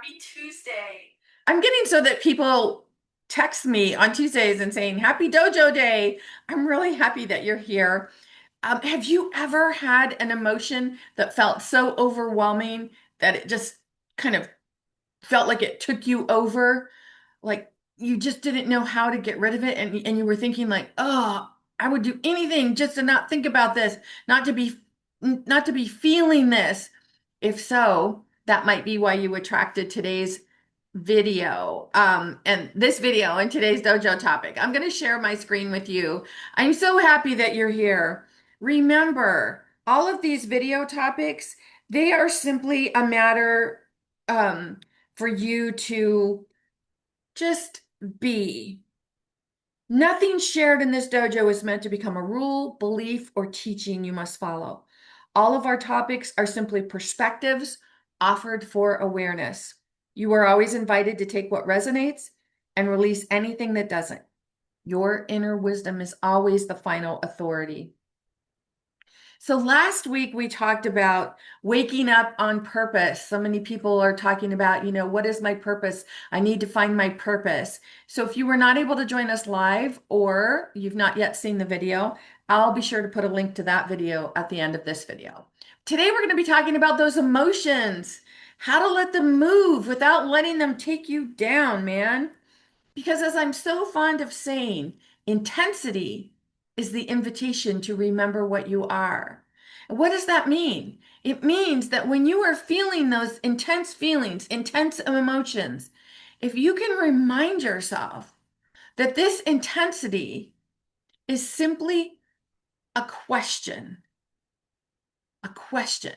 Happy Tuesday. I'm getting so that people text me on Tuesdays and saying, Happy Dojo Day. I'm really happy that you're here. Have you ever had an emotion that felt so overwhelming that it just kind of felt like it took you over? Like you just didn't know how to get rid of it, and you were thinking like, oh, I would do anything just to not think about this, not to be not to be feeling this. If so, that might be why you attracted today's video. And this video and today's dojo topic. I'm going to share my screen with you. I'm so happy that you're here. Remember, all of these video topics, they are simply a matter for you to just be. Nothing shared in this dojo is meant to become a rule, belief, or teaching you must follow. All of our topics are simply perspectives offered for awareness. You are always invited to take what resonates and release anything that doesn't. Your inner wisdom is always the final authority. So last week we talked about waking up on purpose. So many people are talking about, what is my purpose? I need to find my purpose. So if you were not able to join us live or you've not yet seen the video, I'll be sure to put a link to that video at the end of this video. Today we're going to be talking about those emotions, how to let them move without letting them take you down, man. Because as I'm so fond of saying, intensity is the invitation to remember what you are. And what does that mean? It means that when you are feeling those intense feelings, intense emotions, if you can remind yourself that this intensity is simply a question, a question.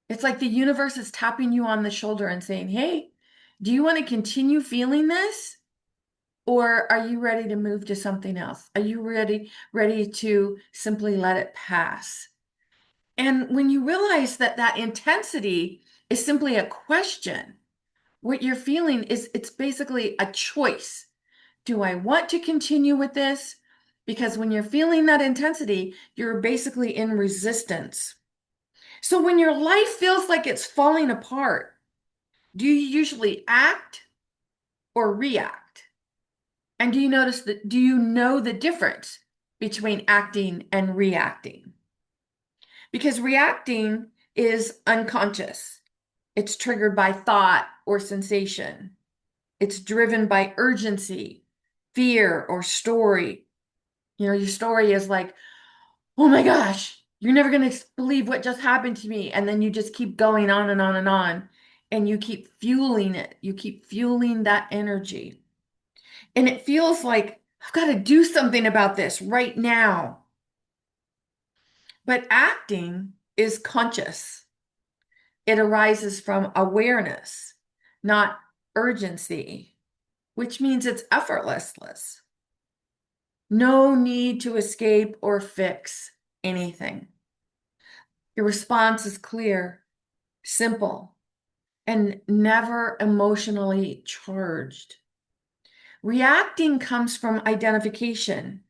It's like the universe is tapping you on the shoulder and saying, hey, do you want to continue feeling this? Or are you ready to move to something else? Are you ready to simply let it pass? And when you realize that that intensity is simply a question, what you're feeling is it's basically a choice. Do I want to continue with this? Because when you're feeling that intensity, you're basically in resistance. So when your life feels like it's falling apart, do you usually act or react? And do you know the difference between acting and reacting? Because reacting is unconscious. It's triggered by thought or sensation. It's driven by urgency, fear, or story. Your story is like, oh my gosh, you're never going to believe what just happened to me. And then you just keep going on and on and on. And you keep fueling it. You keep fueling that energy. And it feels like, I've got to do something about this right now. But acting is conscious. It arises from awareness, not urgency, which means it's effortless. No need to escape or fix anything. Your response is clear, simple, and never emotionally charged. Reacting comes from identification.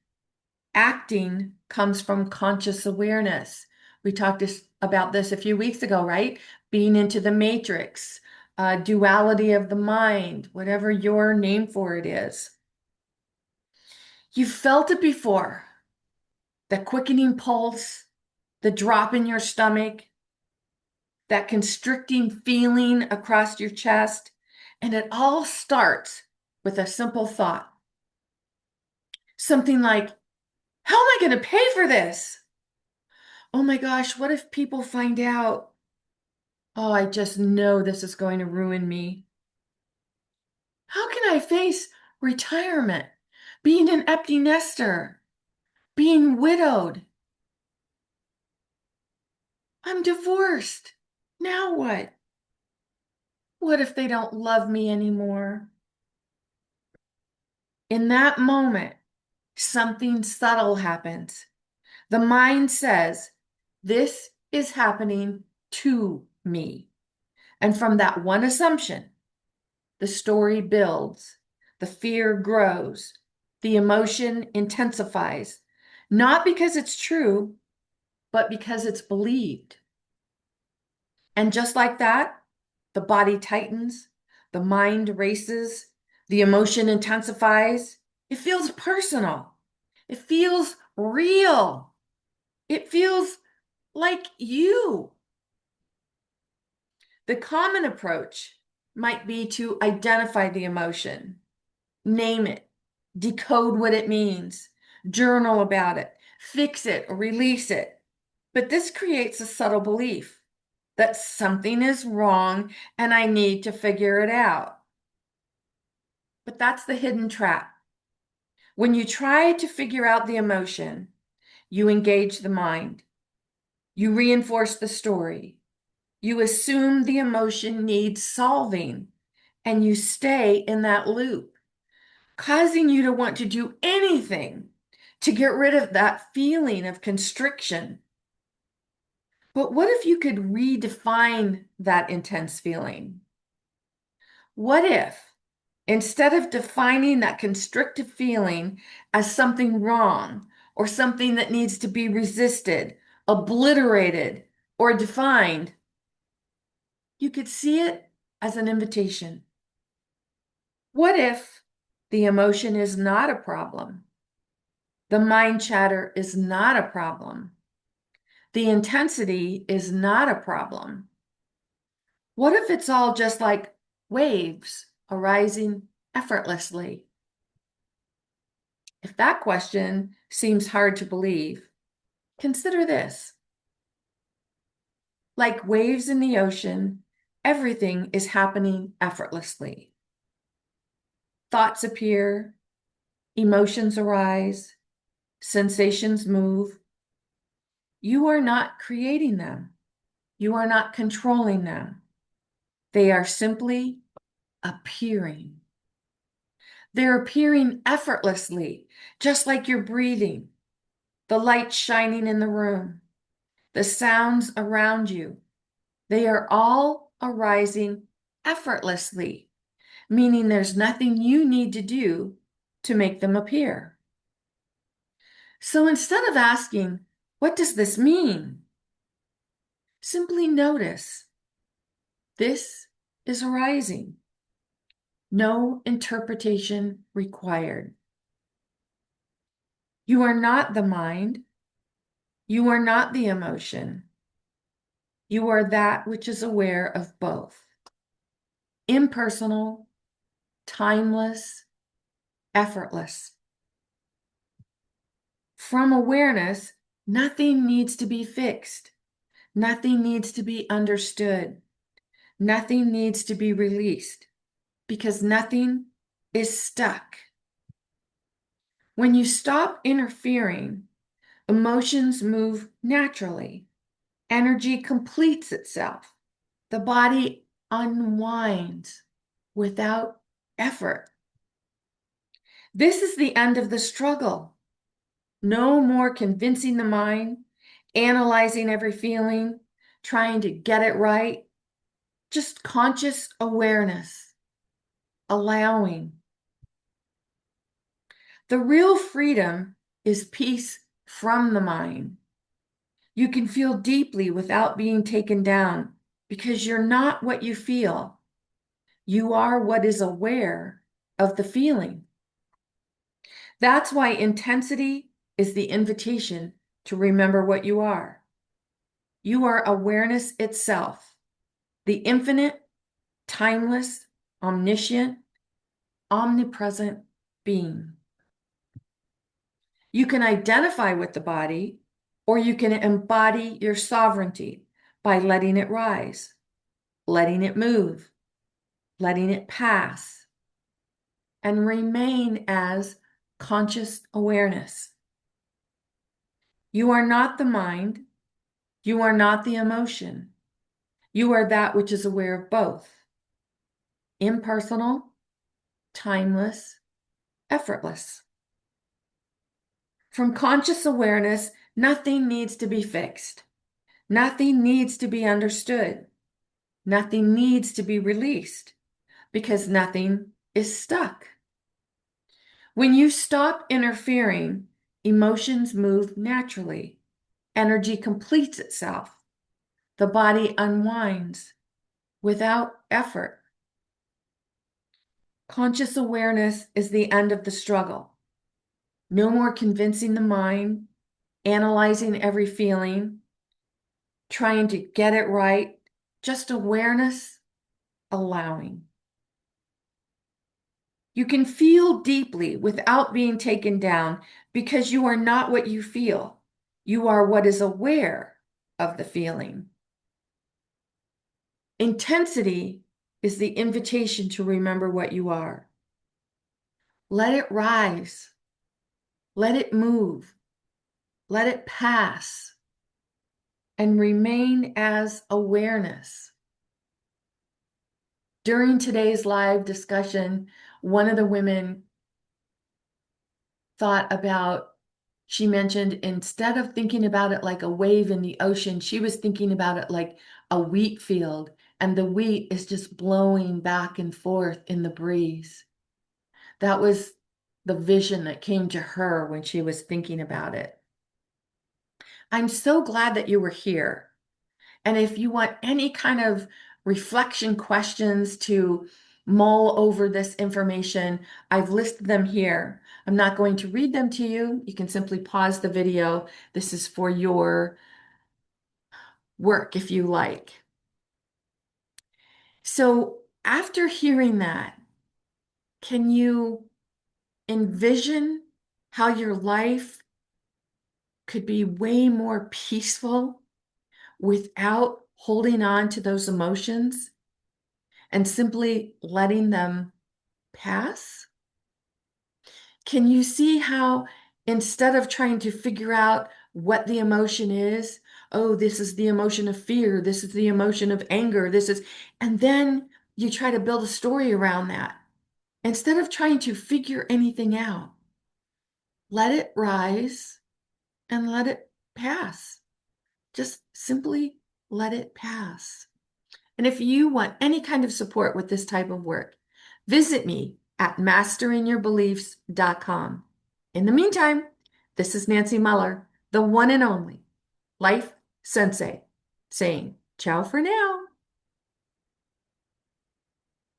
Acting comes from conscious awareness. We talked about this a few weeks ago, right? Being into the matrix, duality of the mind, whatever your name for it is. You've felt it before. The quickening pulse, the drop in your stomach, that constricting feeling across your chest. And it all starts with a simple thought. Something like, how am I going to pay for this? Oh my gosh, what if people find out? Oh, I just know this is going to ruin me. How can I face retirement, being an empty nester, being widowed? I'm divorced. Now what? What if they don't love me anymore? In that moment, something subtle happens. The mind says, this is happening to me. And from that one assumption, the story builds, the fear grows, the emotion intensifies, not because it's true, but because it's believed. And just like that, the body tightens, the mind races, the emotion intensifies. It feels personal. It feels real. It feels like you. The common approach might be to identify the emotion, name it, decode what it means, journal about it, fix it, or release it. But this creates a subtle belief that something is wrong and I need to figure it out. But that's the hidden trap. When you try to figure out the emotion, you engage the mind. You reinforce the story. You assume the emotion needs solving, and you stay in that loop, causing you to want to do anything to get rid of that feeling of constriction. But what if you could redefine that intense feeling? What if, instead of defining that constrictive feeling as something wrong or something that needs to be resisted, obliterated, or defined, you could see it as an invitation? What if the emotion is not a problem? The mind chatter is not a problem. The intensity is not a problem. What if it's all just like waves arising effortlessly? If that question seems hard to believe, consider this. Like waves in the ocean, everything is happening effortlessly. Thoughts appear, emotions arise, sensations move. You are not creating them. You are not controlling them. They are simply appearing. They're appearing effortlessly, just like you're breathing, the light shining in the room, the sounds around you. They are all arising effortlessly, meaning there's nothing you need to do to make them appear. So instead of asking, what does this mean? Simply notice this is arising. No interpretation required. You are not the mind. You are not the emotion. You are that which is aware of both. Impersonal, timeless, effortless. From awareness, nothing needs to be fixed. Nothing needs to be understood. Nothing needs to be released because nothing is stuck. When you stop interfering, emotions move naturally. Energy completes itself. The body unwinds without effort. This is the end of the struggle. No more convincing the mind, analyzing every feeling, trying to get it right. Just conscious awareness, allowing. The real freedom is peace from the mind. You can feel deeply without being taken down because you're not what you feel. You are what is aware of the feeling. That's why intensity is the invitation to remember what you are. You are awareness itself, the infinite, timeless, omniscient, omnipresent being. You can identify with the body, or you can embody your sovereignty by letting it rise, letting it move, letting it pass, and remain as conscious awareness. You are not the mind. You are not the emotion. You are that which is aware of both. Impersonal, timeless, effortless. From conscious awareness, nothing needs to be fixed. Nothing needs to be understood. Nothing needs to be released because nothing is stuck. When you stop interfering, emotions move naturally. Energy completes itself. The body unwinds without effort. Conscious awareness is the end of the struggle. No more convincing the mind, analyzing every feeling, trying to get it right. Just awareness, allowing. You can feel deeply without being taken down because you are not what you feel. You are what is aware of the feeling. Intensity is the invitation to remember what you are. Let it rise. Let it move. Let it pass and remain as awareness. During today's live discussion, one of the women thought about, she mentioned instead of thinking about it like a wave in the ocean, she was thinking about it like a wheat field, and the wheat is just blowing back and forth in the breeze. That was the vision that came to her when she was thinking about it. I'm so glad that you were here. And if you want any kind of reflection questions to mull over this information, I've listed them here. I'm not going to read them to you. You can simply pause the video. This is for your work if you like. So after hearing that, can you envision how your life could be way more peaceful without holding on to those emotions and simply letting them pass? Can you see how instead of trying to figure out what the emotion is, oh, this is the emotion of fear, this is the emotion of anger, and then you try to build a story around that. Instead of trying to figure anything out, let it rise and let it pass. Just simply let it pass. And if you want any kind of support with this type of work, visit me at masteringyourbeliefs.com. In the meantime, this is Nancy Muller, the one and only Life Sensei, saying ciao for now.